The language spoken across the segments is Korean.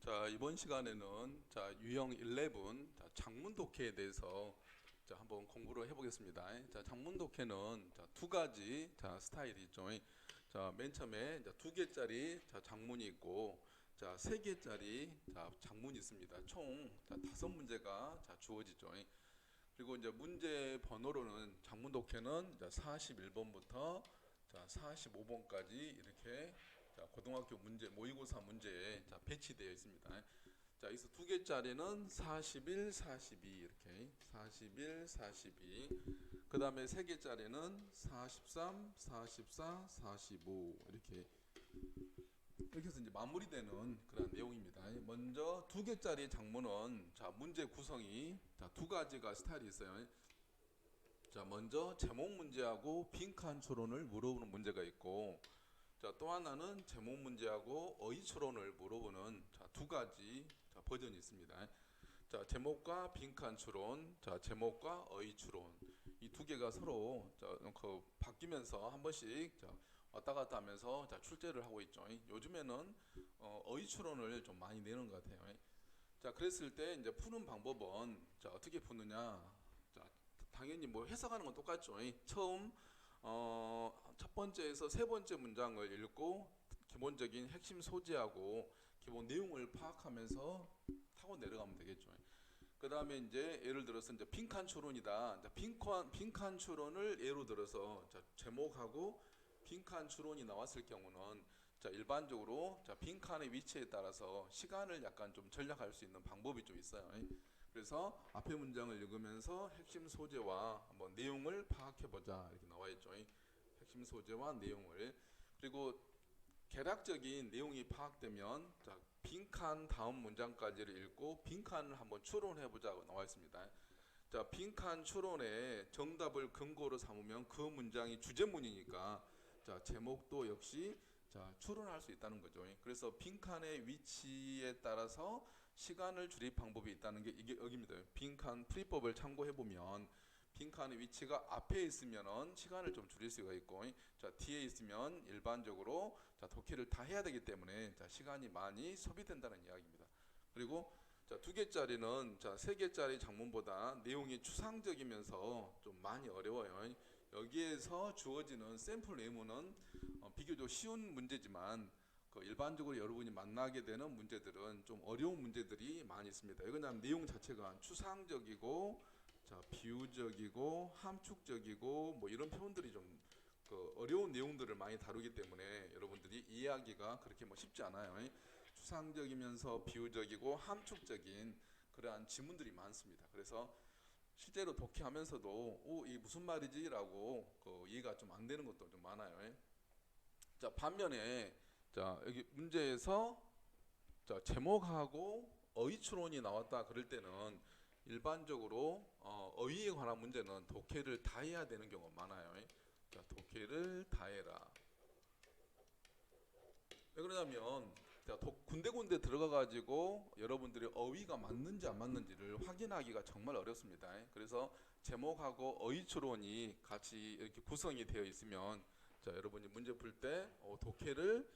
자, 이번 시간에는 유형 11 장문 독해에 대해서 한번 공부를 해보겠습니다. 장문 독해는 두 가지 스타일이 있죠. 맨 처음에 두 개짜리 장문이 있고, 세 개짜리 장문이 있습니다. 총 다섯 문제가 주어지죠. 그리고 이제 문제 번호로는 장문 독해는 41번부터 45번까지 이렇게 고등학교 문제 모의고사 문제에 배치되어 있습니다. 여기서 두 개짜리는 41, 42 이렇게 41, 42. 그 다음에 세 개짜리는 43, 44, 45 이렇게 해서 이제 마무리되는 그런 내용입니다. 먼저 두 개짜리 장문은 문제 구성이 두 가지가 스타일이 있어요. 먼저 제목 문제하고 빈칸 추론을 물어보는 문제가 있고, 또 하나는 제목 문제하고 어휘 추론을 물어보는 두 가지 버전이 있습니다. 제목과 빈칸 추론, 제목과 어휘 추론, 이 두 개가 서로 바뀌면서 한 번씩 왔다 갔다 하면서 출제를 하고 있죠. 요즘에는 어휘 추론을 좀 많이 내는 것 같아요. 그랬을 때 이제 푸는 방법은 어떻게 푸느냐? 당연히 뭐 해석하는 건 똑같죠. 처음 첫 번째에서 세 번째 문장을 읽고 기본적인 핵심 소재하고 기본 내용을 파악하면서 타고 내려가면 되겠죠. 그 다음에 이제 예를 들어서 이제 빈칸 추론이다. 빈칸 추론을 예로 들어서 제목하고 빈칸 추론이 나왔을 경우는 일반적으로 빈칸의 위치에 따라서 시간을 약간 좀 절약할 수 있는 방법이 좀 있어요. 그래서 앞에 문장을 읽으면서 핵심 소재와 한번 내용을 파악해 보자 이렇게 나와 있죠. 핵심 소재와 내용을. 그리고 개략적인 내용이 파악되면 빈칸 다음 문장까지를 읽고 빈칸을 한번 추론해 보자고 나와 있습니다. 빈칸 추론에 정답을 근거로 삼으면 그 문장이 주제문이니까 제목도 역시 추론할 수 있다는 거죠. 그래서 빈칸의 위치에 따라서 시간을 줄일 방법이 있다는 게 이게 여기입니다. 빈칸 풀이법을 참고해 보면 빈칸의 위치가 앞에 있으면은 시간을 좀 줄일 수가 있고, 뒤에 있으면 일반적으로 독해를 다 해야 되기 때문에 시간이 많이 소비된다는 이야기입니다. 그리고 두 개짜리는 세 개짜리 장문보다 내용이 추상적이면서 좀 많이 어려워요. 여기에서 주어지는 샘플 예문은 비교적 쉬운 문제지만 일반적으로 여러분이 만나게 되는 문제들은 좀 어려운 문제들이 많이 있습니다. 이건 내용 자체가 추상적이고 비유적이고 함축적이고 뭐 이런 표현들이 좀 어려운 내용들을 많이 다루기 때문에 여러분들이 이해하기가 그렇게 뭐 쉽지 않아요. 추상적이면서 비유적이고 함축적인 그러한 지문들이 많습니다. 그래서 실제로 독해하면서도 이게 무슨 말이지라고 이해가 좀 안 되는 것도 좀 많아요. 반면에 여기 문제에서 제목하고 어휘 추론이 나왔다 그럴 때는 일반적으로 어휘에 관한 문제는 독해를 다 해야 되는 경우가 많아요. 독해를 다 해라. 왜 그러냐면 군데군데 들어가 가지고 여러분들이 어휘가 맞는지 안 맞는지를 확인하기가 정말 어렵습니다. 그래서 제목하고 어휘 추론이 같이 이렇게 구성이 되어 있으면 여러분이 문제 풀 때 독해를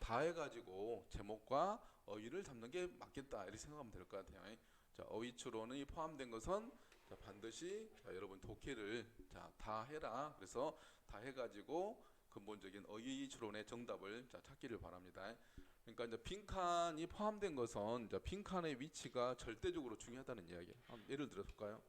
다 해가지고 제목과 어휘를 잡는 게 맞겠다 이렇게 생각하면 될 것 같아요. 어휘 추론이 포함된 것은 반드시 여러분 독해를 다 해라. 그래서 다 해가지고 근본적인 어휘 추론의 정답을 찾기를 바랍니다. 그러니까 이제 빈칸이 포함된 것은 빈칸의 위치가 절대적으로 중요하다는 이야기예요. 예를 들어 볼까요?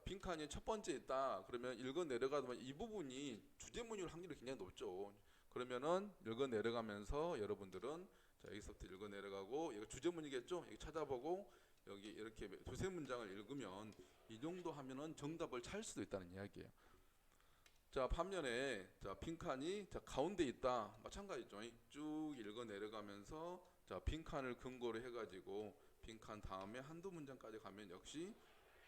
빈칸이 첫 번째 있다. 그러면 읽어 내려가다 보면 이 부분이 주제문일 확률이 굉장히 높죠. 그러면은 읽어 내려가면서 여러분들은 여기서부터 읽어 내려가고 이거 주제문이겠죠? 이거 찾아보고 여기 이렇게 두세 문장을 읽으면 이 정도 하면은 정답을 찾을 수도 있다는 이야기예요. 반면에 빈칸이 가운데 있다. 마찬가지죠. 쭉 읽어 내려가면서 빈칸을 근거로 해가지고 빈칸 다음에 한두 문장까지 가면 역시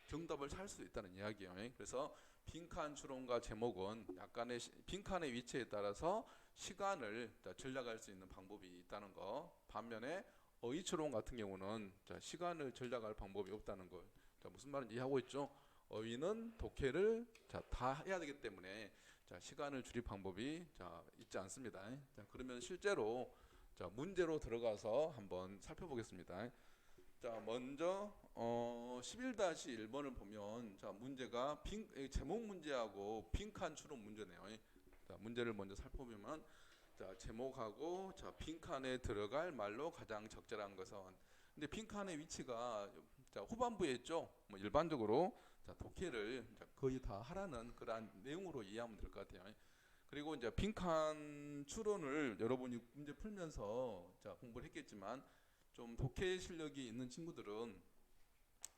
정답을 찾을 수 있다는 이야기예요. 그래서 빈칸 추론과 제목은 약간의 빈칸의 위치에 따라서 시간을 절약할 수 있는 방법이 있다는 거. 반면에 어휘 추론 같은 경우는 시간을 절약할 방법이 없다는 걸. 무슨 말인지 이해하고 있죠? 어휘는 독해를 다 해야 되기 때문에 시간을 줄일 방법이 있지 않습니다. 그러면 실제로 자, 문제로 들어가서 한번 살펴보겠습니다. 자, 먼저 11-1번을 보면 자, 문제가 제목 문제하고 빈칸 추론 문제네요. 자, 문제를 먼저 살펴보면 자, 제목하고 자, 빈칸에 들어갈 말로 가장 적절한 것은 근데 빈칸의 위치가 자, 후반부에 있죠. 뭐 일반적으로 자, 독해를 거의 다 하라는 그러한 내용으로 이해하면 될 것 같아요. 그리고 이제 빈칸 추론을 여러분이 문제 풀면서 자, 공부를 했겠지만 좀 독해 실력이 있는 친구들은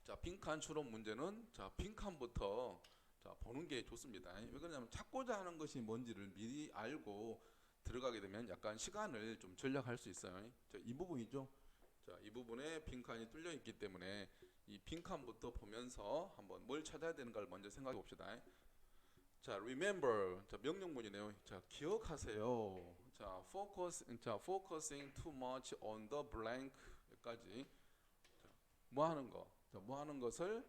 자, 빈칸 추론 문제는 자, 빈칸부터 자, 보는 게 좋습니다. 왜 그러냐면 찾고자 하는 것이 뭔지를 미리 알고 들어가게 되면 약간 시간을 좀 절약할 수 있어요. 자, 이 부분이죠. 자, 이 부분에 빈칸이 뚫려 있기 때문에 이 빈칸부터 보면서 한번 뭘 찾아야 되는가를 먼저 생각해 봅시다. 자, remember. 자, 명령문이네요. 자, 기억하세요. 자, focusing too much on the blank까지. 자, 뭐 하는 거? 자, 뭐 하는 것을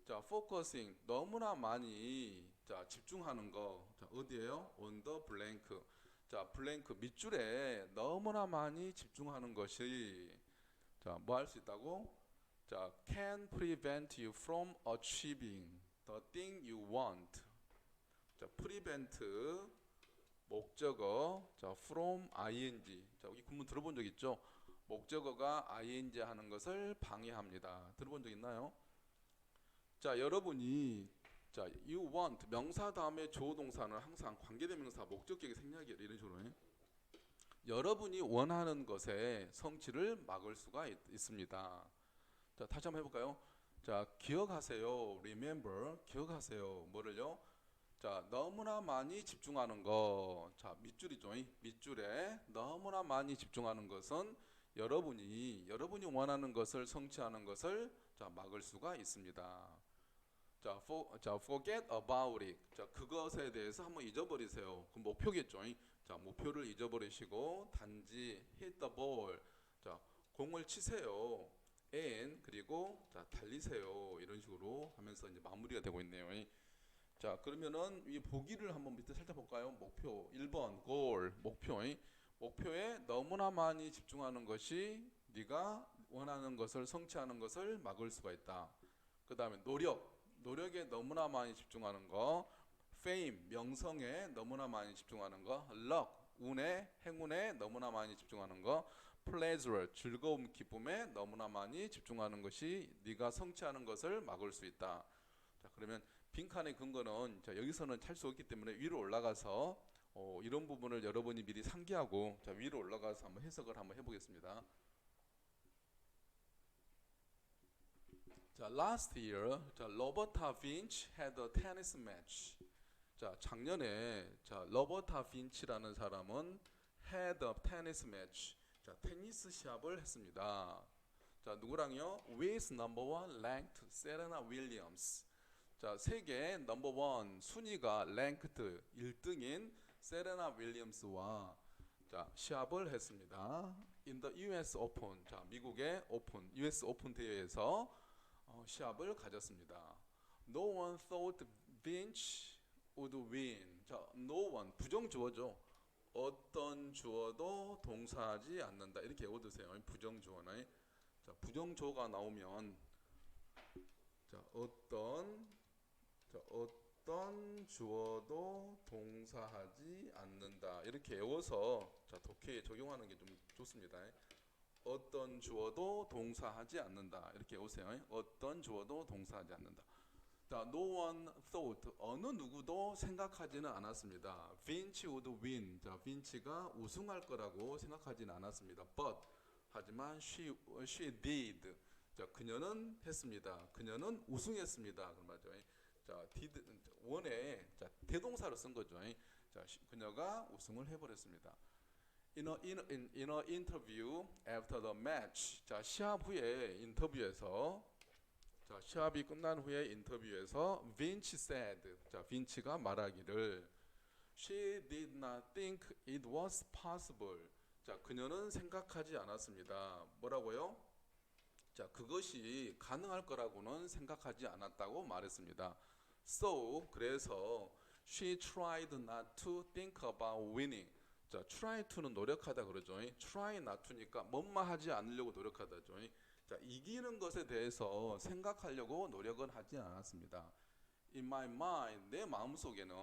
자, focusing 너무나 많이 자, 집중하는 거. 자, 어디에요? on the blank. 자, 블랭크 밑줄에 너무나 많이 집중하는 것이 자, 뭐 할 수 있다고? 자, can prevent you from achieving the thing you want. 자, prevent 목적어 자, from ing. 자, 여기 구문 들어본 적 있죠? 목적어가 ing 하는 것을 방해합니다. 들어본 적 있나요? 자, 여러분이 자, you want 명사 다음에 주어 동사는 항상 관계대명사 목적격의 생략이에요. 이런 식으로. 여러분이 원하는 것의 성취를 막을 수가 있습니다. 자, 다시 한번 해볼까요? 자, 기억하세요. remember. 기억하세요. 뭐를요? 자, 너무나 많이 집중하는 거. 자, 밑줄이죠. 밑줄에 너무나 많이 집중하는 것은 여러분이 원하는 것을 성취하는 것을 자, 막을 수가 있습니다. 자, forget about it. 자, 그것에 대해서 한번 잊어버리세요. 그 목표겠죠. 자, 목표를 잊어버리시고 단지 hit the ball. 자, 공을 치세요. and 그리고 자, 달리세요. 이런 식으로 하면서 이제 마무리가 되고 있네요. 자, 그러면은 이 보기를 한번 밑에 살짝 볼까요? 목표 1번 goal 목표에 너무나 많이 집중하는 것이 네가 원하는 것을 성취하는 것을 막을 수가 있다. 그 다음에 노력에 너무나 많이 집중하는 거, fame 명성에 너무나 많이 집중하는 거, luck 행운에 너무나 많이 집중하는 거, pleasure 즐거움 기쁨에 너무나 많이 집중하는 것이 네가 성취하는 것을 막을 수 있다. 자, 그러면 빈칸의 근거는 자, 여기서는 찰 수 없기 때문에 위로 올라가서 이런 부분을 여러분이 미리 상기하고 자, 위로 올라가서 한번 해석을 한번 해보겠습니다. 자, last year, 자, 로버타 빈치 had a tennis match. 자, 작년에 자, 로버타 빈치라는 사람은 had a tennis match. 자, 테니스 시합을 했습니다. 자, 누구랑요? With number one ranked 세레나 윌리엄스. 자, 세계 넘버 원 순위가 랭크드 1등인 세레나 윌리엄스와 자, 시합을 했습니다. In the US Open. 자, 미국의 오픈, US 오픈 대회에서 시합을 가졌습니다. No one thought Vinci would win. 자, no one 부정주어죠. 어떤 주어도 동사하지 않는다. 이렇게 외워두세요. 부정주어는 자, 부정주어가 나오면 자, 어떤 주어도 동사하지 않는다. 이렇게 외워서 자, 독해에 적용하는 게 좀 좋습니다. 어떤 주어도 동사하지 않는다. 이렇게 외우세요. 어떤 주어도 동사하지 않는다. 자, no one thought. 어느 누구도 생각하지는 않았습니다. Vinci would win. 자, 빈치가 우승할 거라고 생각하지는 않았습니다. But 하지만 she did. 자, 그녀는 했습니다. 그녀는 우승했습니다. 그 말이죠. 자, did 원에 자, 대동사로 쓴 거죠. 자, 그녀가 우승을 해버렸습니다. In a interview after the match. 자, 시합 후에 인터뷰에서 자, 시합이 끝난 후에 인터뷰에서 Vinci said. 자, 빈치가 말하기를 She did not think it was possible. 자, 그녀는 생각하지 않았습니다. 뭐라고요? 자, 그것이 가능할 거라고는 생각하지 않았다고 말했습니다. So, 그래서 she tried not to think about winning. 자, try to는 노력하다 그러죠. try not to니까 뭔만 하지 않으려고 노력하다죠. 자, 이기는 것에 대해서 생각하려고 노력은 하지 않았습니다. In my mind, 내 마음속에는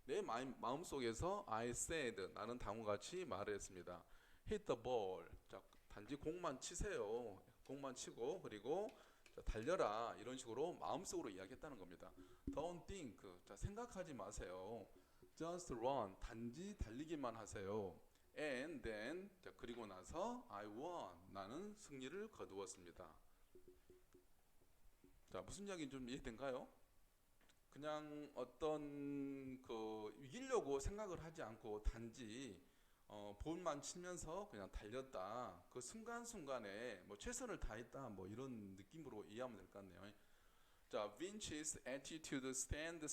내 마음속에서 I said, 나는 다음과 같이 말을 했습니다. Hit the ball. 자, 단지 공만 치세요. 공만 치고 그리고 자, 달려라. 이런 식으로 마음속으로 이야기했다는 겁니다. Don't think. 자, 생각하지 마세요. Just run. 단지 달리기만 하세요. And then, 자, 그리고 나서 I won. 나는 승리를 거두었습니다. 자, 무슨 이야기인지 좀 이해된가요? 그냥 어떤 이기려고 생각을 하지 않고 단지 볼만 치면서 그냥 달렸다. 그 순간순간에 뭐 최선을 다했다. 뭐 이런 느낌으로 이해하면 될 것 같네요. 자, Vinci's attitude stands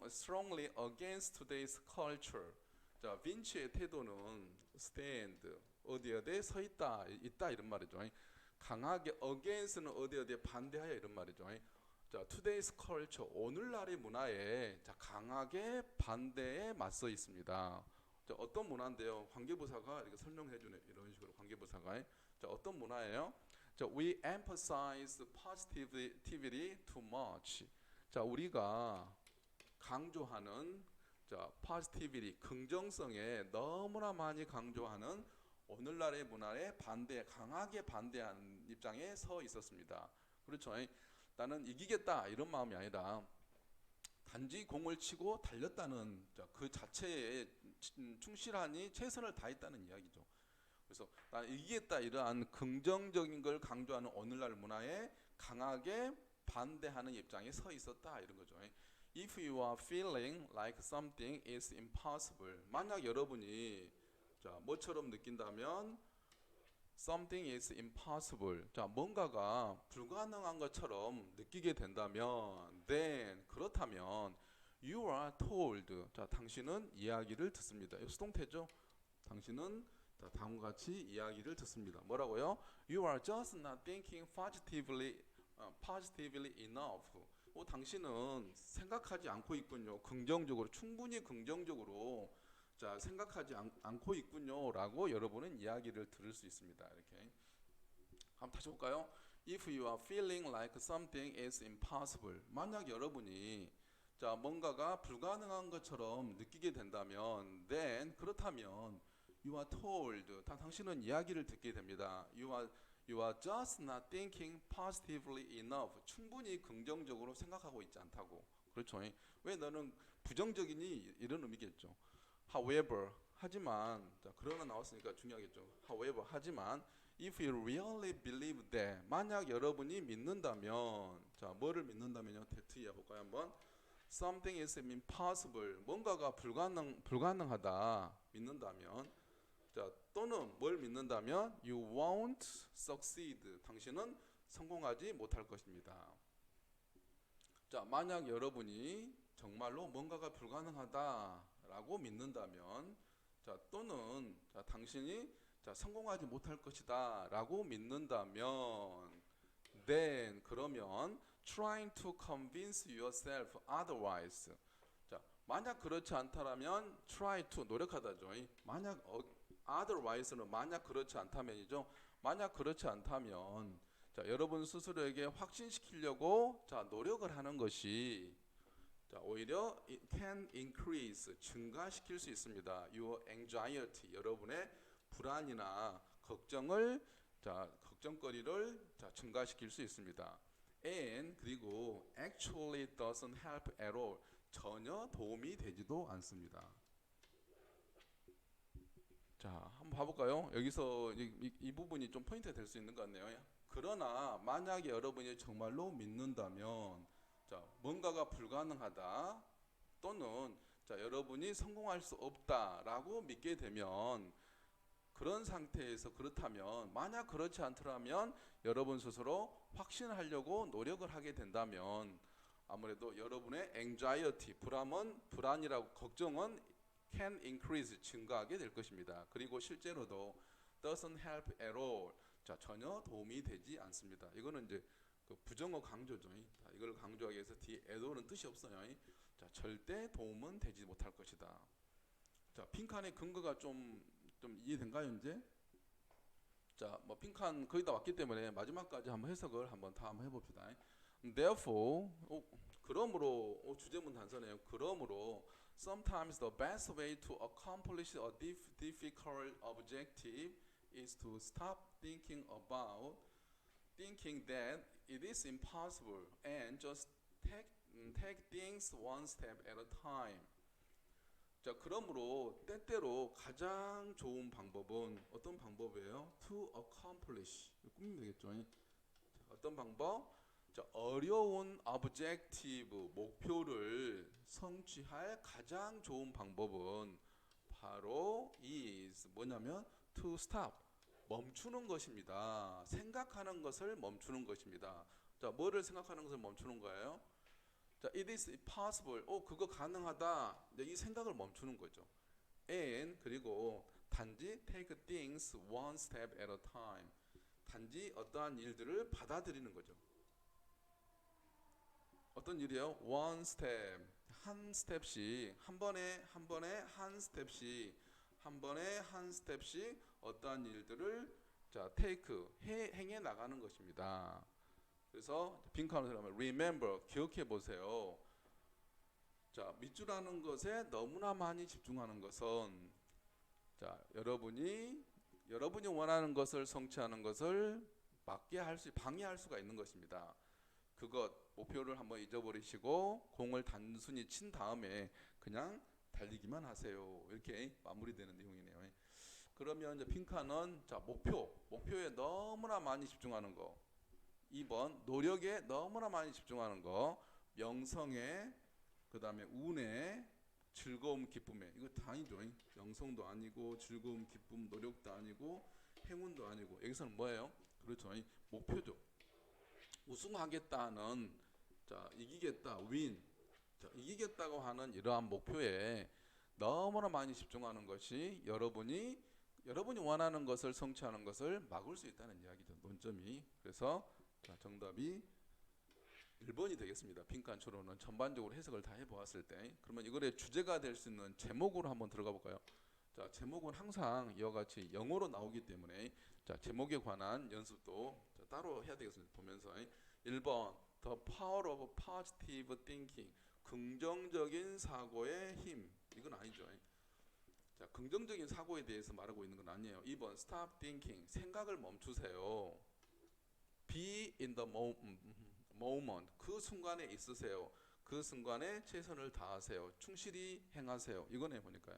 strongly against today's culture. 자, 빈치의 태도는 stand 어디에 서 있다 이런 말이죠. 강하게 against는 어디에 반대하여 이런 말이죠. 자, today's culture 오늘날의 문화에 자, 강하게 반대에 맞서 있습니다. 자, 어떤 문화인데요? 관계부사가 이렇게 설명해 주네. 이런 식으로 관계부사가 자, 어떤 문화예요? 자, we emphasize positivity too much. 자, 우리가 강조하는 자, positivity 긍정성에 너무나 많이 강조하는 오늘날의 문화에 강하게 반대하는 입장에 서 있었습니다. 그렇죠? 나는 이기겠다 이런 마음이 아니라 단지 공을 치고 달렸다는 그 자체에 충실하니 최선을 다했다는 이야기죠. 그래서 나는 이기겠다 이러한 긍정적인 걸 강조하는 오늘날 문화에 강하게 반대하는 입장에 서 있었다 이런 거죠. If you are feeling like something is impossible. 만약 여러분이 자, 뭐처럼 느낀다면 something is impossible. 자, 뭔가가 불가능한 것처럼 느끼게 된다면 then 그렇다면 you are told. 자, 당신은 이야기를 듣습니다. 이거 수동태죠? 당신은 자, 다음과 같이 이야기를 듣습니다. 뭐라고요? You are just not thinking positively enough. 당신은 생각하지 않고 있군요. 긍정적으로, 충분히 긍정적으로 자, 생각하지 않고 있군요라고 여러분은 이야기를 들을 수 있습니다. 이렇게 한번 다시 볼까요? If you are feeling like something is impossible. 만약 여러분이 자, 뭔가가 불가능한 것처럼 느끼게 된다면 then 그렇다면 you are told. 당신은 이야기를 듣게 됩니다. You are just not thinking positively enough. 충분히 긍정적으로 생각하고 있지 않다고. 그렇죠? 왜 너는 부정적이니? 이런 의미겠죠. However, 하지만 자, 그러나 나왔으니까 중요하겠죠. However, 하지만 if you really believe that 만약 여러분이 믿는다면 자, 뭐를 믿는다면요? 대트이해 볼까요? 한번. Something is impossible. 뭔가가 불가능하다 믿는다면 자, 또는 뭘 믿는다면 you won't succeed. 당신은 성공하지 못할 것입니다. 자, 만약 여러분이 정말로 뭔가가 불가능하다라고 믿는다면 자, 또는 자, 당신이 자, 성공하지 못할 것이다라고 믿는다면 then 그러면 trying to convince yourself otherwise. 자, 만약 그렇지 않다라면 try to 노력하다죠. 만약 otherwise는 만약 그렇지 않다면이죠. 만약 그렇지 않다면 자, 여러분 스스로에게 확신시키려고 자, 노력을 하는 것이 자, 오히려 it can increase 증가시킬 수 있습니다. Your anxiety 여러분의 불안이나 걱정거리를 자, 증가시킬 수 있습니다. And 그리고 actually doesn't help at all 전혀 도움이 되지도 않습니다. 자, 한번 봐볼까요? 여기서 이 부분이 좀 포인트가 될 수 있는 것 같네요. 그러나 만약에 여러분이 정말로 믿는다면 자, 뭔가가 불가능하다 또는 자, 여러분이 성공할 수 없다라고 믿게 되면 그런 상태에서 그렇다면 만약 그렇지 않더라면 여러분 스스로 확신하려고 노력을 하게 된다면 아무래도 여러분의 anxiety 불안이라고 걱정은 can increase 증가하게 될 것입니다. 그리고 실제로도 doesn't help at all 자, 전혀 도움이 되지 않습니다. 이거는 이제 그 부정어 강조죠. 자, 이걸 강조하기 위해서 뒤에 at all은 뜻이 없어요. 자, 절대 도움은 되지 못할 것이다. 자, 빈칸의 근거가 좀 이해된가요, 이제? 자, 뭐 빈칸 거의 다 왔기 때문에 마지막까지 한번 해석을 한번 다 한번 해봅시다. Therefore, 그러므로, 주제문 단서네요. 그러므로, sometimes the best way to accomplish a difficult objective is to stop thinking that it is impossible and just take things one step at a time. 자, 그러므로 때때로 가장 좋은 방법은 어떤 방법이에요? To accomplish. 꾸미면 되겠죠? 어떤 방법? 자, 어려운 objective, 목표를 성취할 가장 좋은 방법은 바로 is 뭐냐면 to stop. 멈추는 것입니다. 생각하는 것을 멈추는 것입니다. 자, 뭐를 생각하는 것을 멈추는 거예요? 자, it is possible. 그거 가능하다. 이 생각을 멈추는 거죠. And 그리고 단지 take things one step at a time. 단지 어떠한 일들을 받아들이는 거죠. 어떤 일이요? one step. 한 스텝씩 한 번에 한 스텝씩 한 번에 한 스텝씩 어떠한 일들을 자, take 행해 나가는 것입니다. 그래서 빈칸으로 하면 remember 기억해 보세요. 자, 밑줄하는 것에 너무나 많이 집중하는 것은 자, 여러분이 원하는 것을 성취하는 것을 방해할 수가 있는 것입니다. 그것 목표를 한번 잊어버리시고 공을 단순히 친 다음에 그냥 달리기만 하세요. 이렇게 마무리되는 내용이네요. 그러면 이제 빈칸은 자, 목표에 너무나 많이 집중하는 거. 2번 노력에 너무나 많이 집중하는 거. 명성에 그다음에 운에 즐거움 기쁨에 이거 다 아니죠. 명성도 아니고 즐거움 기쁨 노력도 아니고 행운도 아니고 여기서는 뭐예요? 그렇죠. 목표죠. 우승하겠다는 자, 이기겠다 윈. 자, 이기겠다고 하는 이러한 목표에 너무나 많이 집중하는 것이 여러분이 원하는 것을 성취하는 것을 막을 수 있다는 이야기죠. 논점이. 그래서 자, 정답이 1번이 되겠습니다. 빈칸초로는 전반적으로 해석을 다 해보았을 때. 그러면 이거의 주제가 될 수 있는 제목으로 한번 들어가 볼까요? 자, 제목은 항상 이와 같이 영어로 나오기 때문에 자, 제목에 관한 연습도 자, 따로 해야 되겠습니다. 보면서 1번 The power of positive thinking. 긍정적인 사고의 힘. 이건 아니죠. 자, 긍정적인 사고에 대해서 말하고 있는 건 아니에요. 2번 Stop thinking. 생각을 멈추세요. Be in the moment. 그 순간에 있으세요. 그 순간에 최선을 다하세요. 충실히 행하세요. 이거네 보니까.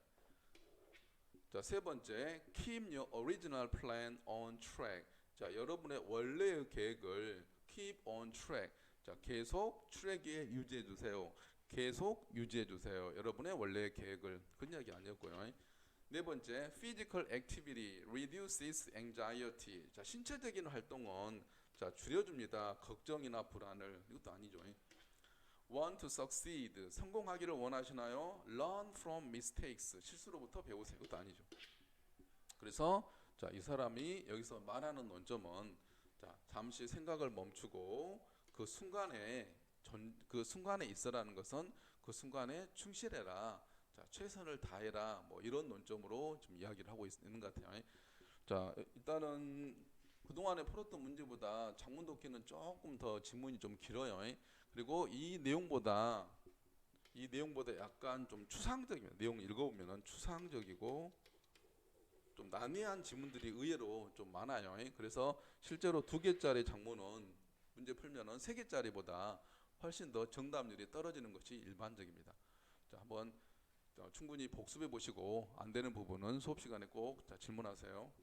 자, 세 번째, keep your original plan on track. 자, 여러분의 원래의 계획을 keep on track. 자, 계속 트랙에 유지해 주세요. 계속 유지해 주세요. 여러분의 원래의 계획을. 그 이야기 아니었고요. 네 번째, physical activity reduces anxiety. 자, 신체적인 활동은 자, 줄여줍니다. 걱정이나 불안을. 이것도 아니죠. Want to succeed. 성공하기를 원하시나요? Learn from mistakes. 실수로부터 배우세요. 이것도 아니죠. 그래서 자, 이 사람이 여기서 말하는 논점은 자, 잠시 생각을 멈추고 그 순간에 있으라는 것은 그 순간에 충실해라. 자, 최선을 다해라. 뭐 이런 논점으로 좀 이야기를 하고 있는 것 같아요. 자, 일단은 그동안에 풀었던 문제보다 장문 독해는 조금 더 지문이 좀 길어요. 그리고 이 내용보다 약간 좀 추상적이면 내용 읽어보면은 추상적이고 좀 난해한 지문들이 의외로 좀 많아요. 그래서 실제로 2개짜리 장문은 문제 풀면은 3개짜리보다 훨씬 더 정답률이 떨어지는 것이 일반적입니다. 자, 한번 충분히 복습해 보시고 안 되는 부분은 수업 시간에 꼭 질문하세요.